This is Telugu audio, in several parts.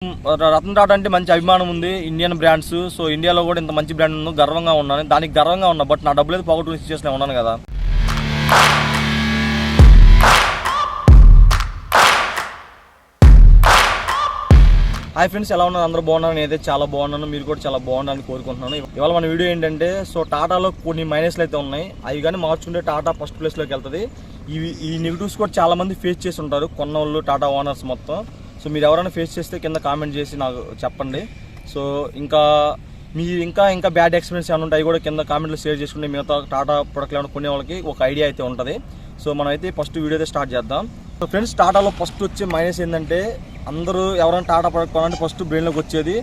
రతన్ టాటా అంటే మంచి అభిమానం ఉంది, ఇండియన్ బ్రాండ్స్. సో ఇండియాలో కూడా ఇంత మంచి బ్రాండ్ ఉంది, గర్వంగా ఉన్నాను, దానికి గర్వంగా ఉన్నా. బట్ నా డబ్బులు అయితే పోగొట్టుకుని సిచ్యువేషన్ ఉన్నాను కదా. హాయ్ ఫ్రెండ్స్, ఎలా ఉన్నారు? అందరూ బాగున్నారు, నేనైతే చాలా బాగున్నాను, మీరు కూడా చాలా బాగున్నారని కోరుకుంటున్నాను. ఇవాళ మన వీడియో ఏంటంటే, సో టాటాలో కొన్ని మైనస్లు అయితే ఉన్నాయి, అవి కానీ మార్చుకుంటే టాటా ఫస్ట్ ప్లేస్లోకి వెళ్తుంది. ఈ నెగిటివ్స్ కూడా చాలా మంది ఫేస్ చేసి ఉంటారు, కొన్నోళ్ళు, టాటా ఓనర్స్ మొత్తం. సో మీరు ఎవరైనా ఫేస్ చేస్తే కింద కామెంట్ చేసి నాకు చెప్పండి. సో మీరు ఇంకా బ్యాడ్ ఎక్స్పీరియన్స్ ఏమైనా ఉంటాయి కూడా కింద కామెంట్లో షేర్ చేసుకుంటే మిగతా టాటా ప్రొడక్ట్లు ఏమైనా కొనే వాళ్ళకి ఒక ఐడియా అయితే ఉంటుంది. సో మనం అయితే ఫస్ట్ వీడియో అయితే స్టార్ట్ చేద్దాం. సో ఫ్రెండ్స్, టాటాలో ఫస్ట్ వచ్చే మైనస్ ఏంటంటే, అందరూ ఎవరైనా టాటా ప్రొడక్ట్ కొనాలంటే ఫస్ట్ బ్రెయిన్లోకి వచ్చేది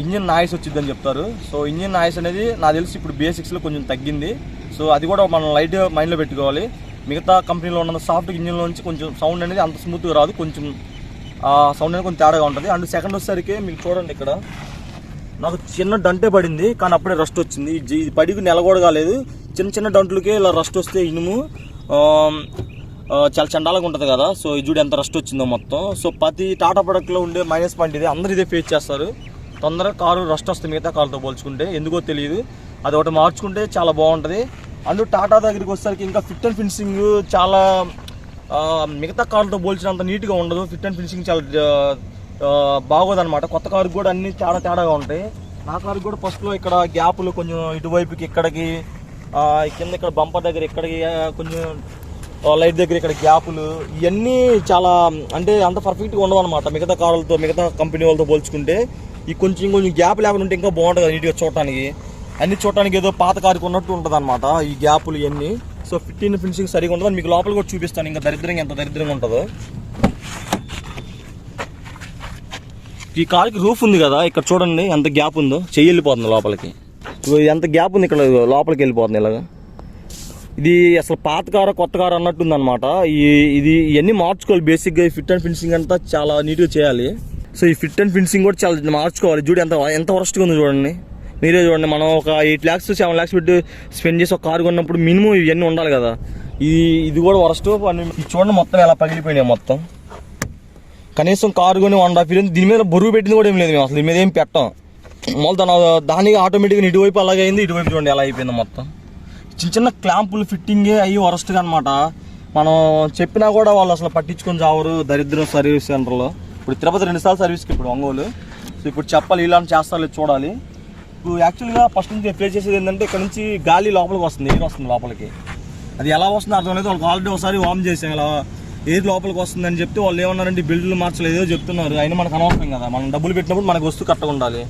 ఇంజిన్ నాయిస్ వచ్చిందని చెప్తారు. సో ఇంజిన్ నాయిస్ అనేది నాకు తెలిసి ఇప్పుడు బేసిక్స్లో కొంచెం తగ్గింది. సో అది కూడా మనం లైట్ మైండ్లో పెట్టుకోవాలి. మిగతా కంపెనీలో ఉన్న సాఫ్ట్ ఇంజిన్లో నుంచి కొంచెం సౌండ్ అనేది అంత స్మూత్గా రాదు, కొంచెం సౌండ్ అనేది కొంచెం తేడాగా ఉంటుంది. అండ్ సెకండ్ వచ్చేసరికి మీకు చూడండి, ఇక్కడ నాకు చిన్న డంటే పడింది, కానీ అప్పుడే రస్ట్ వచ్చింది. ఇది పడికి నెల కూడా కాలేదు, చిన్న డంట్లకే ఇలా రస్ట్ వస్తే ఇనుము చాలా చండాలంగా ఉంటుంది కదా. సో ఇది చూడు ఎంత రస్ట్ వచ్చిందో మొత్తం. సో ప్రతి టాటా ప్రొడక్ట్లో ఉండే మైనస్ పాయింట్ ఇది, అందరూ ఇదే ఫేస్ చేస్తారు. తొందరగా కారు రస్ట్ వస్తుంది మిగతా కారుతో పోల్చుకుంటే, ఎందుకో తెలియదు. అది ఒకటి మార్చుకుంటే చాలా బాగుంటుంది. అండ్ టాటా దగ్గరికి వచ్చేసరికి ఇంకా ఫిట్ అండ్ ఫినిషింగ్ చాలా మిగతా కార్లతో పోల్చినంత నీట్గా ఉండదు. ఫిట్ అండ్ ఫినిషింగ్ చాలా బాగోదన్నమాట. కొత్త కారుకి కూడా అన్ని చాలా తేడాగా ఉంటాయి. నా కారుకి కూడా ఫస్ట్లో ఇక్కడ గ్యాపులు కొంచెం ఇటువైపుకి ఇక్కడికి, కింద ఇక్కడ బంపర్ దగ్గర ఇక్కడికి కొంచెం లైట్ దగ్గర ఇక్కడ గ్యాపులు, ఇవన్నీ చాలా అంటే అంత పర్ఫెక్ట్గా ఉండవు అనమాట. మిగతా కార్లతో, మిగతా కంపెనీ వాళ్ళతో పోల్చుకుంటే ఈ కొంచెం గ్యాప్ లేకుండా ఉంటే ఇంకా బాగుంటుంది నీట్గా చూడటానికి. అన్ని చూడటానికి ఏదో పాత కారుకి ఉన్నట్టు ఉంటుంది అనమాట ఈ గ్యాపులు ఇవన్నీ. సో ఫిట్ అండ్ ఫినిషింగ్ సరిగా ఉంటుంది. మీకు లోపల కూడా చూపిస్తాను ఇంకా దరిద్రంగా ఎంత దరిద్రంగా ఉంటుందో. ఈ కార్కి రూఫ్ ఉంది కదా, ఇక్కడ చూడండి ఎంత గ్యాప్ ఉందో, చెయ్యి వెళ్ళిపోతుంది లోపలికి. ఎంత గ్యాప్ ఉంది ఇక్కడ, లోపలికి వెళ్ళిపోతుంది ఇలాగా. ఇది అసలు పాత కారు కొత్త కారు అన్నట్టుంది అనమాట. ఇది ఇవన్నీ మార్చుకోవాలి బేసిక్గా. ఈ ఫిట్ అండ్ ఫినిషింగ్ అంతా చాలా నీట్గా చేయాలి. సో ఈ ఫిట్ అండ్ ఫినిషింగ్ కూడా చాలా మార్చుకోవాలి. చూడు ఎంత వరస్ట్గా ఉంది చూడండి, మీరే చూడండి. మనం ఒక 8 lakhs 7 lakhs పెట్టి స్పెండ్ చేసి ఒక కారు కొన్నప్పుడు మినిమం ఇవన్నీ ఉండాలి కదా. ఇది కూడా వరస్ట్. ఇది చూడండి మొత్తం ఎలా పగిలిపోయినాయి మొత్తం. కనీసం కారు కొని 1.5 years దీని మీద బరువు పెట్టింది కూడా ఏం లేదు మేము, అసలు దీని మీద ఏం పెట్టాం. మొదలు దానికి ఆటోమేటిక్గా ఇటువైపు అలాగే అయింది, ఇటువైపు చూడండి ఎలా అయిపోయింది మొత్తం. చిన్న క్లాంపులు ఫిట్టింగే అయ్యి వరస్ట్గా అనమాట. మనం చెప్పినా కూడా వాళ్ళు అసలు పట్టించుకొని చావరు, దరిద్రం సర్వీస్ సెంటర్లో. ఇప్పుడు తిరుపతి 2 సార్లు సర్వీస్కి, ఇప్పుడు ఒంగోలు. సో ఇప్పుడు చెప్పాలి ఇలాంటి చేస్తారు చూడాలి. ఇప్పుడు యాక్చువల్గా ఫస్ట్ నుంచి ఫేస్ చేసేది ఏంటంటే, ఇక్కడ నుంచి గాలి లోపలికి వస్తుంది, ఎయిర్ వస్తుంది లోపలికి. అది ఎలా వస్తుందో అర్థం లేదు. వాళ్ళకి ఆల్రెడీ ఒకసారి వార్మ్ చేసాం, ఇలా ఎయిర్ లోపలికి వస్తుంది అని చెప్తే వాళ్ళు ఏమన్నారంటే బిల్డ్లు మార్చలేదో చెప్తున్నారు. అయినా మనకు అనవసరం కదా, మనం డబ్బులు పెట్టినప్పుడు మనకు వస్తువు కరెక్ట్గా ఉండాలి.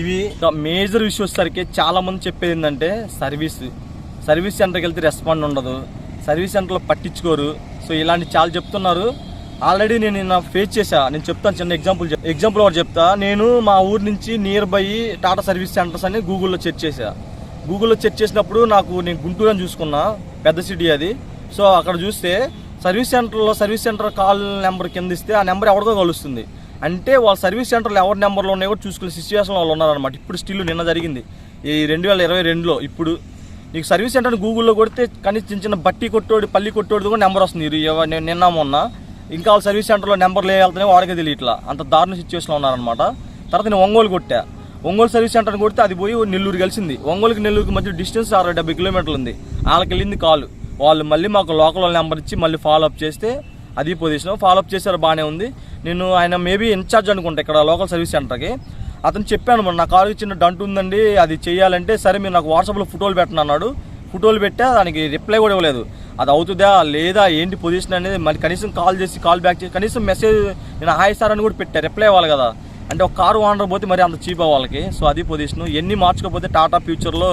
ఇవి మేజర్ ఇష్యూ వచ్చేసరికి చాలామంది చెప్పేది ఏంటంటే, సర్వీస్ సెంటర్కి వెళ్తే రెస్పాండ్ ఉండదు, సర్వీస్ సెంటర్లో పట్టించుకోరు. సో ఇలాంటి చాలా చెప్తున్నారు. ఆల్రెడీ నేను నిన్న ఫేస్ చేశా. నేను చెప్తాను, చిన్న ఎగ్జాంపుల్ ఒకటి చెప్తా. నేను మా ఊరు నుంచి near by Tata service centres అని గూగుల్లో సెర్చ్ చేశా. గూగుల్లో సెర్చ్ చేసినప్పుడు నేను గుంటూరు అని చూసుకున్నా, పెద్ద సిటీ అది. సో అక్కడ చూస్తే సర్వీస్ సెంటర్ కాల్ నెంబర్ కింద ఇస్తే ఆ నెంబర్ ఎవరికో కలుస్తుంది. అంటే వాళ్ళ సర్వీస్ సెంటర్లో ఎవరి నెంబర్లో ఉన్నాయో కూడా చూసుకునే సిచ్యువేషన్లో వాళ్ళు ఉన్నారనమాట. ఇప్పుడు స్టిల్ నిన్న జరిగింది ఈ 2022లో. ఇప్పుడు నీకు సర్వీస్ సెంటర్ గూగుల్లో కొడితే కనీసం చిన్న బట్టి కొట్టోడు, పల్లి కొట్టోడు కూడా నెంబర్ వస్తుంది. నిన్న మొన్న ఇంకా వాళ్ళ సర్వీస్ సెంటర్లో నెంబర్లు వెళ్తున్నాయి వాడికే తెలియట్లా, అంత దారుణ సిచ్యువేషన్లో ఉన్నారనమాట. తర్వాత నేను ఒంగోలు కొట్టా. ఒంగోలు సర్వీస్ సెంటర్ని కొడితే అది పోయి నెల్లూరు కలిసింది. ఒంగోలుకి నెల్లూరుకి మధ్య డిస్టెన్స్ 60-70 kilometers ఉంది. వాళ్ళకి వెళ్ళింది కాల్. వాళ్ళు మళ్ళీ మాకు లోకల్ నెంబర్ ఇచ్చి మళ్ళీ ఫాలోఅప్ చేస్తే అది పొజిషన్ ఫాలోఅప్ చేశారు, బాగానే ఉంది. నేను ఆయన మేబీ ఇన్ఛార్జ్ అనుకుంటా ఇక్కడ లోకల్ సర్వీస్ సెంటర్కి. అతను చెప్పాను, మరి నా కారు చిన్న డంట్ ఉందండి, అది చేయాలంటే సరే మీరు నాకు వాట్సాప్లో ఫోటోలు పెట్టను అన్నాడు. ఫోటోలు పెట్టా, దానికి రిప్లై కూడా ఇవ్వలేదు. అది అవుతుందా లేదా ఏంటి పొజిషన్ అనేది మరి కనీసం కాల్ బ్యాక్ చేసి కనీసం మెసేజ్ నేను హాయ్ సార్ అని కూడా పెట్టా, రిప్లై ఇవ్వాలి కదా. అంటే ఒక కారు ఓనర్ పోతే మరి అంత చీప్ వాళ్ళకి. సో అది పొజిషన్. ఎన్ని మార్చుకోకపోతే టాటా ఫ్యూచర్లో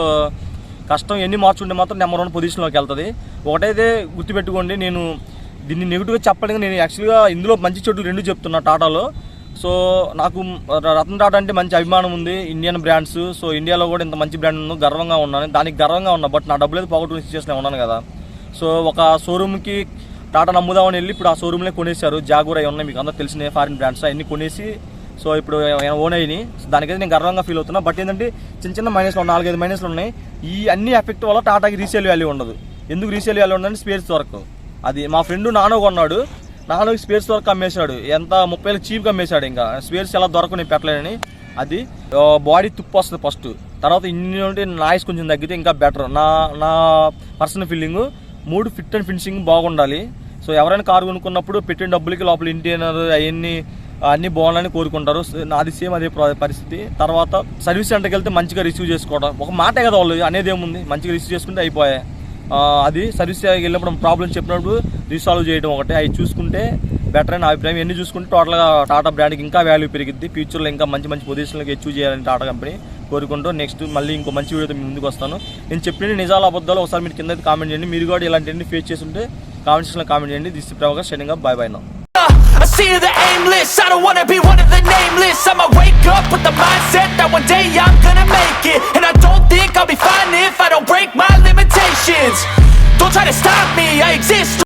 కష్టం. ఎన్ని మార్చుకుంటే మాత్రం నెంబర్ 1 పొజిషన్లోకి వెళ్తుంది. ఒకటైతే గుర్తుపెట్టుకోండి, నేను దీన్ని నెగిటివ్గా చెప్పడానికి నేను యాక్చువల్గా ఇందులో మంచి చెడులు 2 చెప్తున్నా టాటాలో. సో నాకు రతన్ టాటా అంటే మంచి అభిమానం ఉంది, ఇండియన్ బ్రాండ్స్. సో ఇండియాలో కూడా ఇంత మంచి బ్రాండ్ ఉంది, గర్వంగా ఉన్నాను, దానికి గర్వంగా ఉన్నా. బట్ నా డబ్బులు అయితే పోగొట్టుకుని సిచ్యువేషన్ ఉన్నాను కదా. సో ఒక షోరూమ్కి టాటా నమ్ముదామని వెళ్ళి ఇప్పుడు ఆ షోరూమ్లో కొనేశారు. జాగూర్ అవి ఉన్నాయి, మీకు అందరూ తెలిసిన ఫారిన్ బ్రాండ్స్ అవన్నీ కొనేసి సో ఇప్పుడు ఓన్ అయినాయి. దానికైతే నేను గర్వంగా ఫీల్ అవుతున్నా. బట్ ఏంటంటే చిన్న మైనస్లు 4-5 మైనస్లు ఉన్నాయి. ఈ అన్ని ఎఫెక్ట్ వల్ల టాటాకి రీసేల్ వాల్యూ ఉండదు. ఎందుకు రీసేల్ వాల్యూ ఉండదంటే స్పేర్స్ దొరకవు. అది మా ఫ్రెండ్ నానో కొన్నాడు, నాను స్పేర్స్ వరకు అమ్మేశాడు, ఎంత 30,000 చీప్గా అమ్మేశాడు. ఇంకా స్పేర్స్ ఎలా దొరకని పెట్టలేనని. అది బాడీ తుప్పు వస్తుంది ఫస్ట్, తర్వాత ఇన్ని ఉంటే నాయిస్ కొంచెం తగ్గితే ఇంకా బెటర్. నా personal feeling. 3 fit and finishing బాగుండాలి. సో ఎవరైనా కారు కొనుక్కున్నప్పుడు పెట్టిన డబ్బులకి లోపల ఇంటీరియర్ అన్నీ బాగుండాలని కోరుకుంటారు. అది సేమ్ అదే పరిస్థితి. తర్వాత సర్వీస్ సెంటర్కి వెళ్తే మంచిగా రిసీవ్ చేసుకోవడం, ఒక మాటే కదా వాళ్ళు అనేది ఏముంది, మంచిగా రిసీవ్ చేసుకుంటే అయిపోయాయి. అది సర్వీస్ వెళ్ళినప్పుడు ప్రాబ్లమ్స్ చెప్పినప్పుడు రీసాల్వ్ చేయడం ఒకటే, అవి చూసుకుంటే బెటర్ అని అభిప్రాయం. ఎన్ని చూసుకుంటే టోటల్గా టాటా బ్రాండ్కి ఇంకా వాల్యూ పెరిగిద్ది. ఫ్యూచర్లో ఇంకా మంచి మంచి పొజిషన్లోకి అచీవ్ చేయాలని టాటా కంపెనీ కోరుకుంటూ నెక్స్ట్ మళ్ళీ ఇంకో మంచి వీడియోతో మీ ముందుకు వస్తాను. నేను చెప్పిన నిజాలు అబద్ధాలు ఒకసారి మీరు కింద కామెంట్ చేయండి. మీరు కూడా ఇలాంటివన్నీ ఫేస్ చేస్తుంటే కామెంట్ సెక్షన్లో కామెంట్ చేయండి. This is Prabhakar signing off. By now. I see the aimless, I don't wanna be one of the nameless. I'ma wake up with the mindset that one day I'm gonna make it. And I don't think I'll be fine if I don't break my limitations. Don't try to stop me, I exist